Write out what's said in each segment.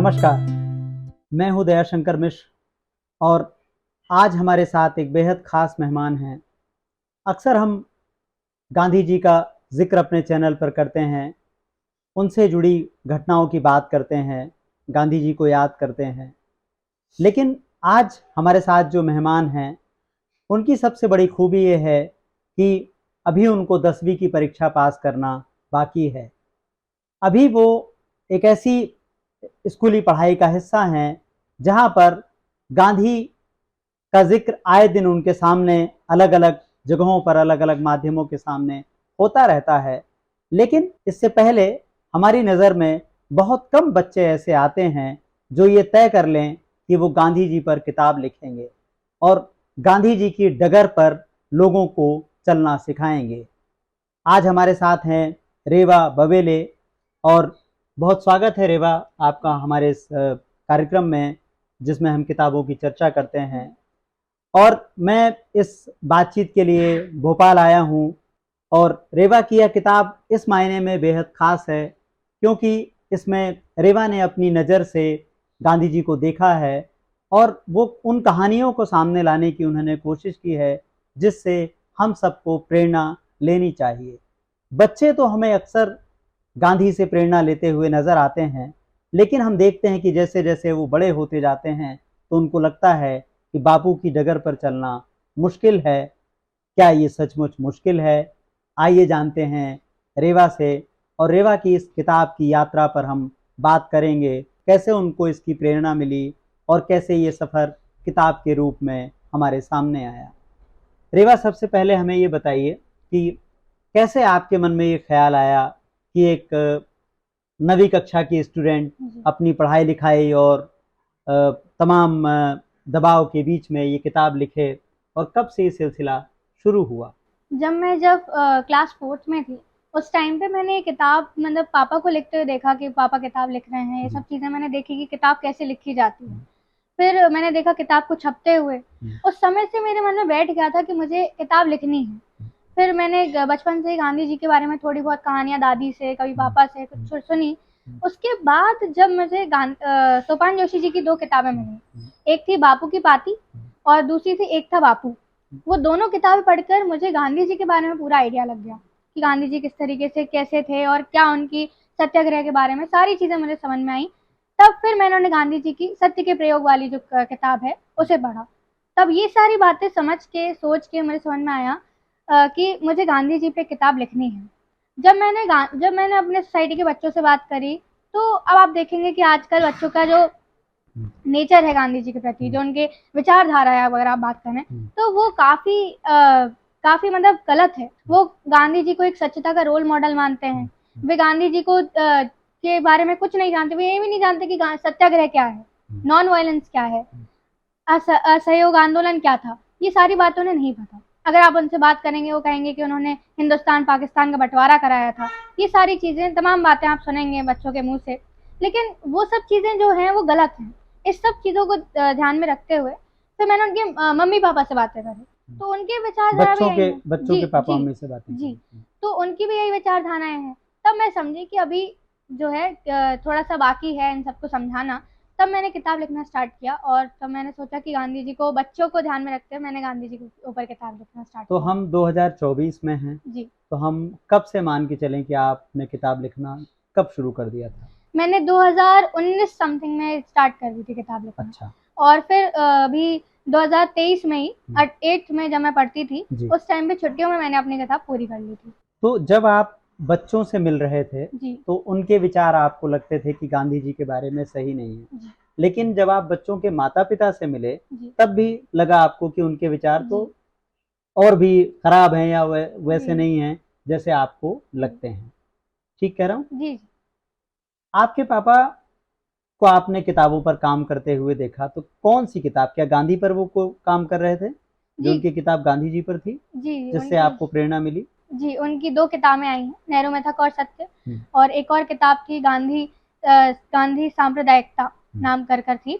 नमस्कार, मैं हूं दयाशंकर मिश्र और आज हमारे साथ एक बेहद ख़ास मेहमान हैं। अक्सर हम गांधी जी का ज़िक्र अपने चैनल पर करते हैं, उनसे जुड़ी घटनाओं की बात करते हैं, गांधी जी को याद करते हैं। लेकिन आज हमारे साथ जो मेहमान हैं, उनकी सबसे बड़ी खूबी ये है कि अभी उनको 10वीं की परीक्षा पास करना बाकी है। अभी वो एक ऐसी स्कूली पढ़ाई का हिस्सा हैं, जहाँ पर गांधी का ज़िक्र आए दिन उनके सामने अलग-अलग जगहों पर, अलग-अलग माध्यमों के सामने होता रहता है। लेकिन इससे पहले हमारी नज़र में बहुत कम बच्चे ऐसे आते हैं, जो ये तय कर लें कि वो गांधी जी पर किताब लिखेंगे और गांधी जी की डगर पर लोगों को चलना सिखाएंगे। आज हमारे साथ हैं रेवा बवेले और बहुत स्वागत है रेवा आपका हमारे इस कार्यक्रम में, जिसमें हम किताबों की चर्चा करते हैं। और मैं इस बातचीत के लिए भोपाल आया हूँ और रेवा की यह किताब इस मायने में बेहद ख़ास है क्योंकि इसमें रेवा ने अपनी नज़र से गांधी जी को देखा है और वो उन कहानियों को सामने लाने की उन्होंने कोशिश की है जिससे हम सबको प्रेरणा लेनी चाहिए। बच्चे तो हमें अक्सर गांधी से प्रेरणा लेते हुए नज़र आते हैं, लेकिन हम देखते हैं कि जैसे जैसे वो बड़े होते जाते हैं तो उनको लगता है कि बापू की डगर पर चलना मुश्किल है। क्या ये सचमुच मुश्किल है? आइए जानते हैं रेवा से, और रेवा की इस किताब की यात्रा पर हम बात करेंगे, कैसे उनको इसकी प्रेरणा मिली और कैसे ये सफ़र किताब के रूप में हमारे सामने आया। रेवा, सबसे पहले हमें ये बताइए कि कैसे आपके मन में ये ख्याल आया कि एक 9वीं कक्षा की स्टूडेंट अपनी पढ़ाई लिखाई और तमाम दबाव के बीच में ये किताब लिखे, और कब से ये सिलसिला शुरू हुआ? जब क्लास 4th में थी, उस टाइम पे मैंने ये किताब मतलब पापा को लिखते हुए देखा कि पापा किताब लिख रहे हैं। ये सब चीज़ें मैंने देखी कि किताब कैसे लिखी जाती है। फिर मैंने देखा किताब को छपते हुए, उस समय से मेरे मन में बैठ गया था कि मुझे किताब लिखनी है। फिर मैंने बचपन से ही गांधी जी के बारे में थोड़ी बहुत कहानियाँ दादी से, कभी पापा से कुछ सुनी। उसके बाद जब मुझे सोपान जोशी जी की 2 किताबें मिली, एक थी बापू की पाती और दूसरी थी एक था बापू। वो दोनों किताबें पढ़कर मुझे गांधी जी के बारे में पूरा आइडिया लग गया कि गांधी जी किस तरीके से कैसे थे और क्या उनकी सत्याग्रह के बारे में सारी चीज़ें मुझे समझ में आई। तब फिर मैंने गांधी जी की सत्य के प्रयोग वाली जो किताब है उसे पढ़ा। तब ये सारी बातें समझ के सोच के मुझे समझ में आया कि मुझे गांधी जी पे किताब लिखनी है। जब मैंने अपने सोसाइटी के बच्चों से बात करी, तो अब आप देखेंगे कि आजकल बच्चों का जो नेचर है गांधी जी के प्रति, जो उनके विचारधारा है, अगर आप बात करें तो वो काफी मतलब गलत है। वो गांधी जी को एक सच्चता का रोल मॉडल मानते हैं। वे गांधी जी को के बारे में कुछ नहीं जानते। वे ये भी नहीं जानते कि सत्याग्रह क्या है, नॉन वायलेंस क्या है, असहयोग आंदोलन क्या था। ये सारी बातें उन्हें नहीं पता। अगर आप उनसे बात करेंगे, वो कहेंगे कि उन्होंने हिंदुस्तान पाकिस्तान का बंटवारा कराया था। ये सारी चीजें, तमाम बातें आप सुनेंगे बच्चों के मुंह से, लेकिन वो सब चीजें जो हैं वो गलत हैं। इस सब चीजों को ध्यान में रखते हुए फिर मैंने उनके मम्मी पापा से बातें करी, तो उनके विचारधारा भी यही है। बच्चों के पापा जी मम्मी से बातें जी, की। तो उनकी भी यही विचारधाराएं हैं। तब मैं समझी कि अभी जो है थोड़ा सा बाकी है इन सबको समझाना। तब मैंने किताब लिखना स्टार्ट किया और तब मैंने सोचा कि गांधी जी को, बच्चों को ध्यान में रखते हुए मैंने गांधी जी के ऊपर किताब लिखना स्टार्ट तो किया। हम 2024 में हैं, जी, तो हम कब से मान के चलें कि आपने किताब लिखना कब शुरू कर दिया था? मैंने 2019 समथिंग में स्टार्ट कर दी थी किताब लिखना। अच्छा। और फिर अभी 2023 में ही 8th में जब मैं पढ़ती थी, उस टाइम पे छुट्टियों में मैंने अपनी किताब पूरी कर ली थी। तो जब आप बच्चों से मिल रहे थे, जी तो उनके विचार आपको लगते थे कि गांधी जी के बारे में सही नहीं है, जी लेकिन जब आप बच्चों के माता पिता से मिले, जी तब भी लगा आपको कि उनके विचार तो जी और भी खराब हैं या वैसे जी नहीं हैं जैसे आपको लगते हैं। ठीक कह रहा हूँ? जी आपके पापा को आपने किताबों पर काम करते हुए देखा, तो कौन सी किताब, क्या गांधी पर वो को काम कर रहे थे, जो जी उनकी किताब गांधी जी पर थी, जी जिससे उनकी, आपको प्रेरणा मिली? जी उनकी 2 किताबें आई हैं, नेहरू मेथक और सत्य। और एक और किताब थी गांधी सांप्रदायिकता नाम कर थी।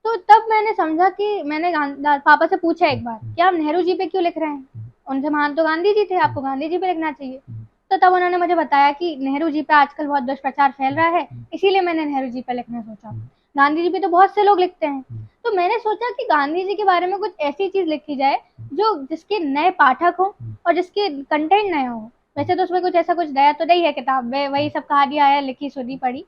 तो तब मैंने समझा कि मैंने पापा से पूछा एक बार कि आप नेहरू जी पे क्यों लिख रहे हैं? उनसे महान तो गांधी जी थे, आपको गांधी जी पे लिखना चाहिए। तो तब उन्होंने मुझे बताया कि नेहरू जी पे आजकल बहुत दुष्प्रचार फैल रहा है, इसीलिए मैंने नेहरू जी पे लिखना सोचा। गांधी जी पे तो बहुत से लोग लिखते हैं। तो मैंने सोचा कि गांधी जी के बारे में कुछ ऐसी चीज लिखी जाए जो जिसके नए पाठक हो और जिसके कंटेंट नया हो। वैसे तो उसमें कुछ ऐसा कुछ नया तो नहीं है किताब में, वही सब कहानियां है लिखी सुनी पढ़ी,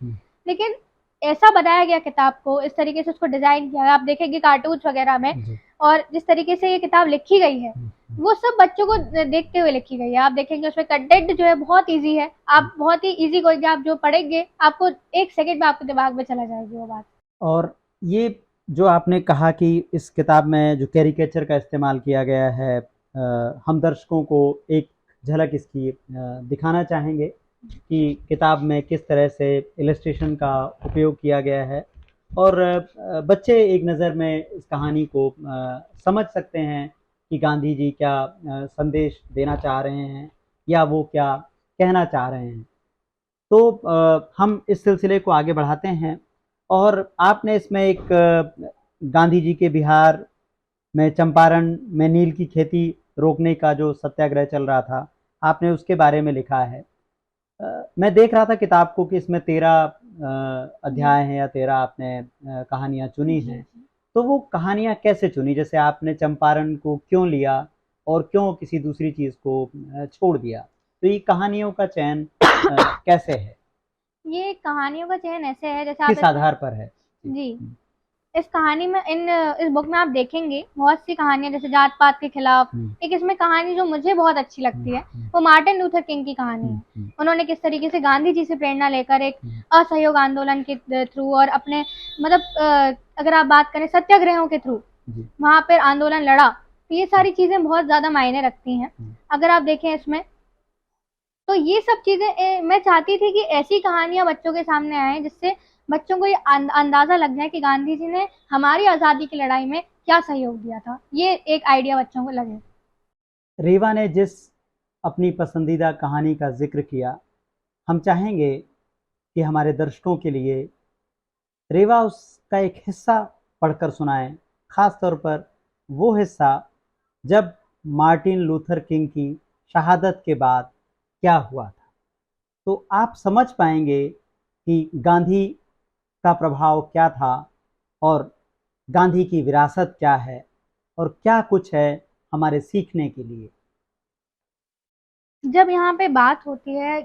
लेकिन ऐसा बनाया गया किताब को, इस तरीके से उसको डिजाइन किया है, आप देखेंगे कार्टून्स वगैरह में, और जिस तरीके से ये किताब लिखी गई है वो सब बच्चों को देखते हुए लिखी गई है। आप देखेंगे उसमें कंटेंट जो है बहुत इजी है, आप बहुत ही इजी कोई आप जो पढ़ेंगे आपको 1 सेकंड में आपके दिमाग में चला जाएगी वो बात। और ये जो आपने कहा कि इस किताब में जो कैरिकेचर का इस्तेमाल किया गया है, हम दर्शकों को एक झलक इसकी दिखाना चाहेंगे कि किताब में किस तरह से इलस्ट्रेशन का उपयोग किया गया है, और बच्चे एक नज़र में इस कहानी को समझ सकते हैं कि गांधी जी क्या संदेश देना चाह रहे हैं या वो क्या कहना चाह रहे हैं। तो हम इस सिलसिले को आगे बढ़ाते हैं, और आपने इसमें एक गांधी जी के बिहार में चंपारण में नील की खेती रोकने का जो सत्याग्रह चल रहा था, आपने उसके बारे में लिखा है। मैं देख रहा था किताब को कि इसमें 13 अध्याय हैं या 13 आपने कहानियाँ चुनी हैं। तो वो कहानियाँ कैसे चुनी? जैसे आपने चंपारण को क्यों लिया और क्यों किसी दूसरी चीज़ को छोड़ दिया? तो ये कहानियों का चयन कैसे है? ये कहानियों का चयन ऐसे है जैसे आप किस आधार पर है? जी, इस कहानी में इस बुक में आप देखेंगे बहुत सी कहानियां, जैसे जात पात के खिलाफ एक इसमें कहानी जो मुझे बहुत अच्छी लगती है वो मार्टिन लूथर किंग की कहानी है। उन्होंने किस तरीके से गांधी जी से प्रेरणा लेकर एक असहयोग आंदोलन के थ्रू और अपने मतलब अगर आप बात करें सत्याग्रहों के थ्रू वहां पर आंदोलन लड़ा, तो ये सारी चीजें बहुत ज्यादा मायने रखती हैं। अगर आप देखें इसमें तो ये सब चीजें मैं चाहती थी कि ऐसी कहानियां बच्चों के सामने आए जिससे बच्चों को ये अंदाजा लग जाए कि गांधी जी ने हमारी आजादी की लड़ाई में क्या सहयोग दिया था, ये एक आइडिया बच्चों को लगे। रेवा ने जिस अपनी पसंदीदा कहानी का जिक्र किया, हम चाहेंगे कि हमारे दर्शकों के लिए रेवा उसका एक हिस्सा पढ़कर सुनाएं, खास तौर पर वो हिस्सा जब मार्टिन लूथर किंग की शहादत के बाद क्या हुआ था। तो आप समझ पाएंगे कि गांधी का प्रभाव क्या था और गांधी की विरासत क्या है और क्या कुछ है हमारे सीखने के लिए। जब यहाँ पे बात होती है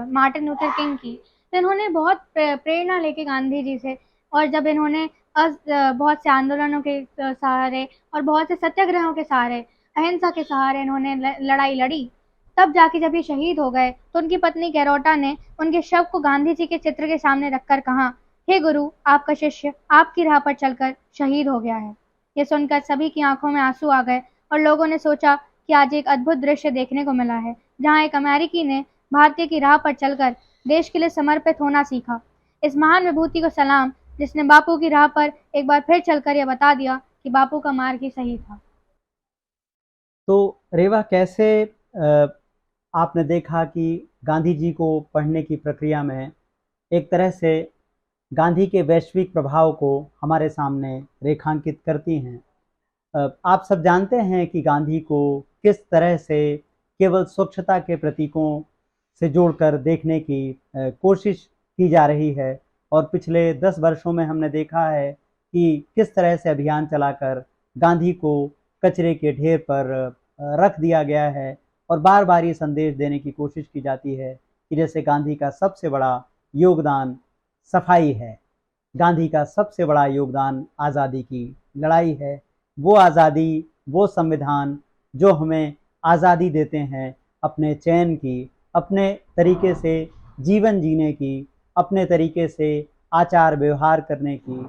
मार्टिन लूथर किंग की, तो इन्होंने बहुत प्रेरणा लेके गांधी जी से, और जब इन्होंने बहुत से आंदोलनों के सहारे और बहुत से सत्याग्रहों के सहारे, अहिंसा के सहारे इन्होंने लड़ाई लड़ी, तब जाके जब ये शहीद हो गए तो उनकी पत्नी कैरोटा ने उनके शव को गांधी जी के चित्र के सामने रखकर कहा, हे गुरु, आपका शिष्य आपकी राह पर चलकर शहीद हो गया है। ये सुनकर सभी की आंखों में आंसू आ गए और लोगों ने सोचा कि आज एक अद्भुत दृश्य देखने को मिला है, जहां एक अमेरिकी ने भारतीय की राह पर चलकर देश के लिए समर्पित होना सीखा। इस महान विभूति को सलाम, जिसने बापू की राह पर एक बार फिर चलकर यह बता दिया कि बापू का मार्ग ही सही था। तो रेवा, कैसे आपने देखा कि गांधी जी को पढ़ने की प्रक्रिया में एक तरह से गांधी के वैश्विक प्रभाव को हमारे सामने रेखांकित करती हैं। आप सब जानते हैं कि गांधी को किस तरह से केवल स्वच्छता के प्रतीकों से जोड़कर देखने की कोशिश की जा रही है, और पिछले 10 वर्षों में हमने देखा है कि किस तरह से अभियान चलाकर गांधी को कचरे के ढेर पर रख दिया गया है, और बार बार ये संदेश देने की कोशिश की जाती है कि जैसे गांधी का सबसे बड़ा योगदान सफाई है, गांधी का सबसे बड़ा योगदान आज़ादी की लड़ाई है। वो आज़ादी, वो संविधान जो हमें आज़ादी देते हैं अपने चयन की, अपने तरीके से जीवन जीने की, अपने तरीके से आचार व्यवहार करने की,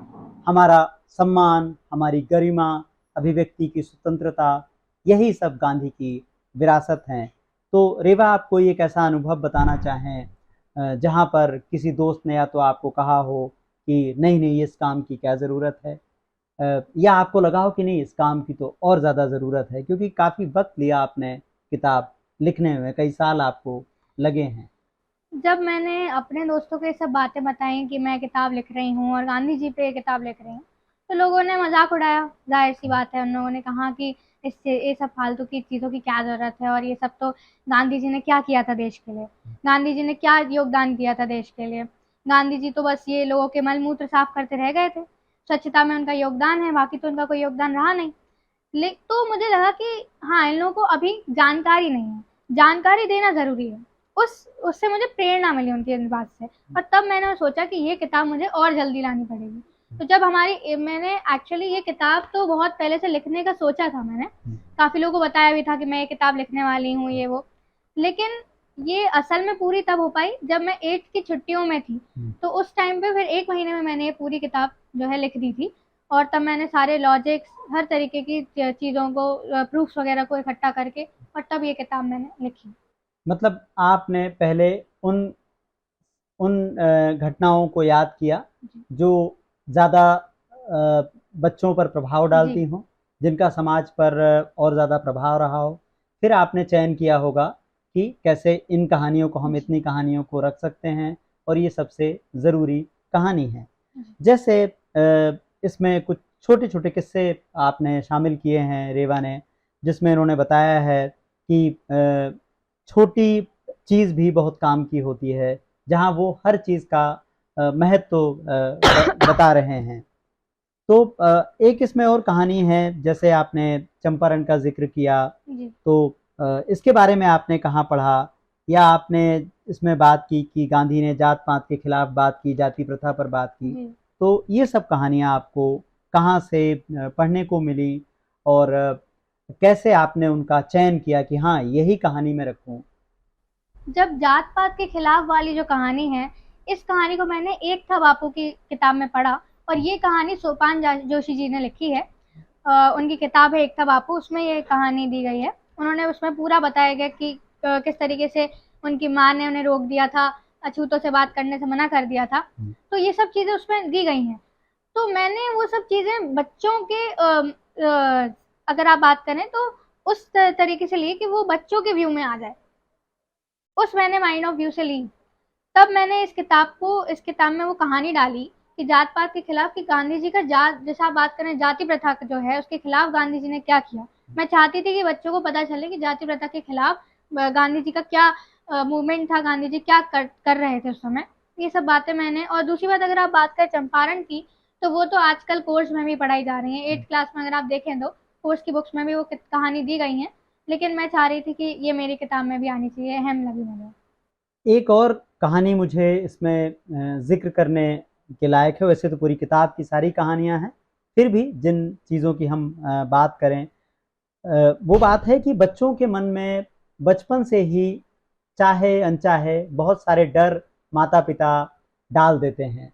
हमारा सम्मान, हमारी गरिमा, अभिव्यक्ति की स्वतंत्रता, यही सब गांधी की विरासत हैं। तो रेवा, आप कोई एक ऐसा अनुभव बताना चाहें जहाँ पर किसी दोस्त ने या तो आपको कहा हो कि नहीं नहीं इस काम की क्या ज़रूरत है, या आपको लगा हो कि नहीं इस काम की तो और ज़्यादा ज़रूरत है, क्योंकि काफ़ी वक्त लिया आपने किताब लिखने में, कई साल आपको लगे हैं। जब मैंने अपने दोस्तों को ये सब बातें बताई कि मैं किताब लिख रही हूँ और गांधी जी पे किताब लिख रही हूँ, तो लोगों ने मजाक उड़ाया, जाहिर सी बात है। उन लोगों ने कहा कि इससे ये सब फालतू की चीज़ों की क्या ज़रूरत है, और ये सब तो गांधी जी ने क्या किया था देश के लिए, गांधी जी ने क्या योगदान दिया था देश के लिए, गांधी जी तो बस ये लोगों के मल मूत्र साफ करते रह गए थे, स्वच्छता में उनका योगदान है, बाकी तो उनका कोई योगदान रहा नहीं। ले तो मुझे लगा कि हाँ, इन लोगों को अभी जानकारी नहीं है, जानकारी देना ज़रूरी है। उससे मुझे प्रेरणा मिली उनकी इस बात से, और तब मैंने सोचा कि ये किताब मुझे और जल्दी लानी पड़ेगी। तो जब मैंने एक्चुअली ये किताब तो बहुत पहले से लिखने का सोचा था मैंने, काफ़ी लोगों को बताया भी था कि मैं ये किताब लिखने वाली हूँ, ये वो। लेकिन ये असल में पूरी तब हो पाई जब मैं 8th की छुट्टियों में थी। तो उस टाइम पे फिर 1 महीने में मैंने ये पूरी किताब जो है लिख दी थी, और तब मैंने सारे लॉजिक्स, हर तरीके की चीज़ों को, प्रूफ्स वगैरह को इकट्ठा करके, और तब ये किताब मैंने लिखी। मतलब आपने पहले उन उन घटनाओं को याद किया जी। जो ज़्यादा बच्चों पर प्रभाव डालती जी। हों, जिनका समाज पर और ज़्यादा प्रभाव रहा हो। फिर आपने चयन किया होगा कि कैसे इन कहानियों को, हम जी। इतनी कहानियों को रख सकते हैं और ये सबसे ज़रूरी कहानी है। जी। जैसे इसमें कुछ छोटे-छोटे किस्से आपने शामिल किए हैं रेवा ने, जिसमें उन्होंने बताया है कि छोटी चीज़ भी बहुत काम की होती है, जहाँ वो हर चीज़ का महत्व बता रहे हैं। तो एक इसमें और कहानी है, जैसे आपने चंपारण का ज़िक्र किया, जी। तो इसके बारे में आपने कहाँ पढ़ा? या आपने इसमें बात की कि गांधी ने जात-पात के खिलाफ बात की, जाति प्रथा पर बात की। जी। तो ये सब कहानियाँ आपको कहाँ से पढ़ने को मिली, और कैसे आपने उनका चयन किया कि हाँ, यही कहानी मैं रखूँ? जब जात पात के खिलाफ वाली जो कहानी है, इस कहानी को मैंने एकता बापू की किताब में पढ़ा, और ये कहानी सोपान जोशी जी ने लिखी है। उनकी किताब है एकता बापू, उसमें ये कहानी दी गई है। उन्होंने उसमें पूरा बताया गया कि किस तरीके से उनकी माँ ने उन्हें रोक दिया था, अछूतों से बात करने से मना कर दिया था। तो ये सब चीज़ें उसमें दी गई हैं। तो मैंने वो सब चीज़ें बच्चों के अगर आप बात करें तो उस तरीके से ली कि वो बच्चों के व्यू में आ जाए। उस मैंने माइंड ऑफ व्यू से ली। तब मैंने इस किताब में वो कहानी डाली कि जात पात के खिलाफ, कि गांधी जी का जैसे आप बात करें जाति प्रथा जो है उसके खिलाफ गांधी जी ने क्या किया। मैं चाहती थी कि बच्चों को पता चले कि जाति प्रथा के खिलाफ गांधी जी का क्या मूवमेंट था, गांधी जी क्या कर रहे थे उस समय। ये सब बातें मैंने, और दूसरी बात अगर आप बात करें चंपारण की, तो वो तो आजकल कोर्स में भी पढ़ाई जा रही है। 8th क्लास में अगर आप देखें तो कोर्स की बुक्स में भी वो कहानी दी गई है। लेकिन मैं चाह रही थी कि ये मेरी किताब में भी आनी चाहिए, अहम लगी मुझे। एक और कहानी मुझे इसमें ज़िक्र करने के लायक है। वैसे तो पूरी किताब की सारी कहानियाँ हैं, फिर भी जिन चीज़ों की हम बात करें, वो बात है कि बच्चों के मन में बचपन से ही, चाहे अनचाहे, बहुत सारे डर माता-पिता डाल देते हैं।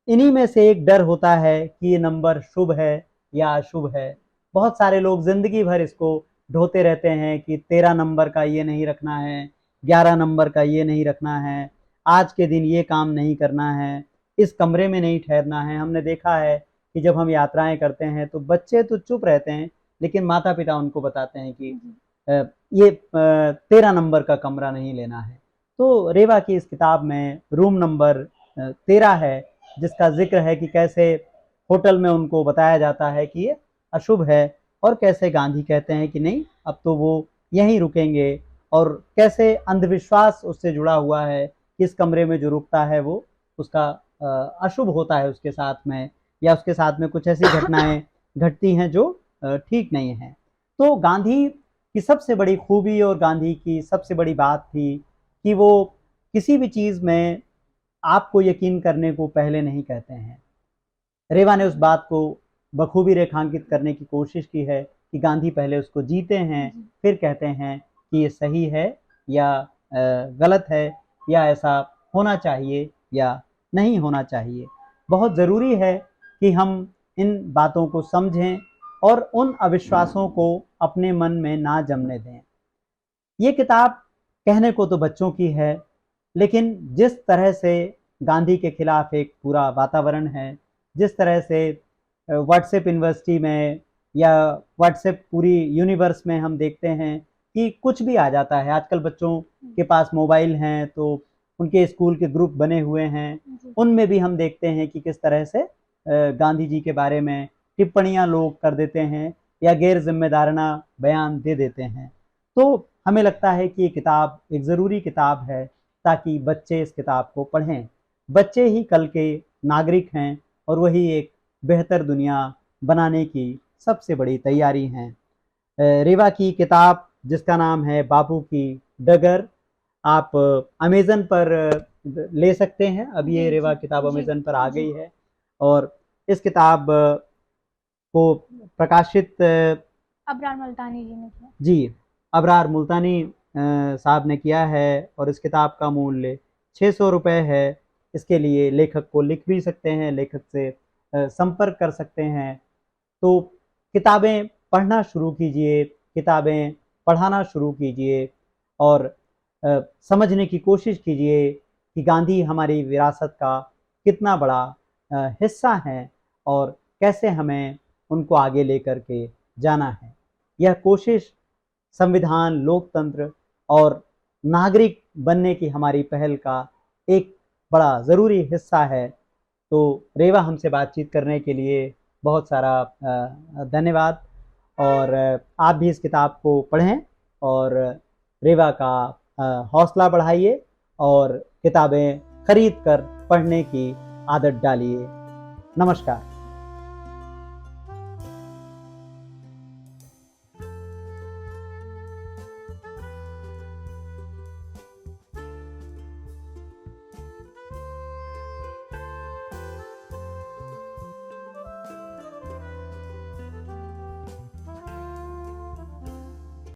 इन्हीं में से एक डर होता है कि ये नंबर शुभ है या अशुभ है। बहुत सारे लोग ज़िंदगी भर इसको ढोते रहते हैं कि 13 नंबर का ये नहीं रखना है, 11 नंबर का ये नहीं रखना है, आज के दिन ये काम नहीं करना है, इस कमरे में नहीं ठहरना है। हमने देखा है कि जब हम यात्राएँ करते हैं तो बच्चे तो चुप रहते हैं, लेकिन माता-पिता उनको बताते हैं कि ये 13 नंबर का कमरा नहीं लेना है। तो रेवा की इस किताब में रूम नंबर 13 है, जिसका ज़िक्र है कि कैसे होटल में उनको बताया जाता है कि ये अशुभ है, और कैसे गांधी कहते हैं कि नहीं, अब तो वो यहीं रुकेंगे, और कैसे अंधविश्वास उससे जुड़ा हुआ है कि इस कमरे में जो रुकता है वो उसका अशुभ होता है उसके साथ में, या उसके साथ में कुछ ऐसी घटनाएं घटती हैं जो ठीक नहीं हैं। तो गांधी की सबसे बड़ी खूबी और गांधी की सबसे बड़ी बात थी कि वो किसी भी चीज़ में आपको यकीन करने को पहले नहीं कहते हैं। रेवा ने उस बात को बखूबी रेखांकित करने की कोशिश की है कि गांधी पहले उसको जीते हैं, फिर कहते हैं कि ये सही है या गलत है, या ऐसा होना चाहिए या नहीं होना चाहिए। बहुत ज़रूरी है कि हम इन बातों को समझें और उन अविश्वासों को अपने मन में ना जमने दें। ये किताब कहने को तो बच्चों की है, लेकिन जिस तरह से गांधी के खिलाफ एक पूरा वातावरण है, जिस तरह से व्हाट्सएप यूनिवर्सिटी में या व्हाट्सएप पूरी यूनिवर्स में हम देखते हैं कि कुछ भी आ जाता है। आजकल बच्चों के पास मोबाइल हैं, तो उनके स्कूल के ग्रुप बने हुए हैं, उनमें भी हम देखते हैं कि किस तरह से गांधी जी के बारे में टिप्पणियां लोग कर देते हैं या गैर जिम्मेदाराना बयान दे देते हैं। तो हमें लगता है कि ये किताब एक ज़रूरी किताब है, ताकि बच्चे इस किताब को पढ़ें। बच्चे ही कल के नागरिक हैं और वही एक बेहतर दुनिया बनाने की सबसे बड़ी तैयारी हैं। रेवा की किताब जिसका नाम है बापू की डगर, आप अमेज़न पर ले सकते हैं। अब ये जी रेवा जी किताब जी अमेज़न पर आ जी। गई है और इस किताब को प्रकाशित अबरार मुल्तानी जी ने किया। जी, अबरार मुल्तानी साहब ने किया है और इस किताब का मूल्य 600 रुपए है। इसके लिए लेखक को लिख भी सकते हैं, लेखक से संपर्क कर सकते हैं। तो किताबें पढ़ना शुरू कीजिए, किताबें पढ़ाना शुरू कीजिए और समझने की कोशिश कीजिए कि गांधी हमारी विरासत का कितना बड़ा हिस्सा हैं और कैसे हमें उनको आगे लेकर के जाना है। यह कोशिश संविधान, लोकतंत्र और नागरिक बनने की हमारी पहल का एक बड़ा ज़रूरी हिस्सा है। तो रेवा हमसे बातचीत करने के लिए बहुत सारा धन्यवाद और आप भी इस किताब को पढ़ें और रेवा का हौसला बढ़ाइए और किताबें खरीद कर पढ़ने की आदत डालिए। नमस्कार।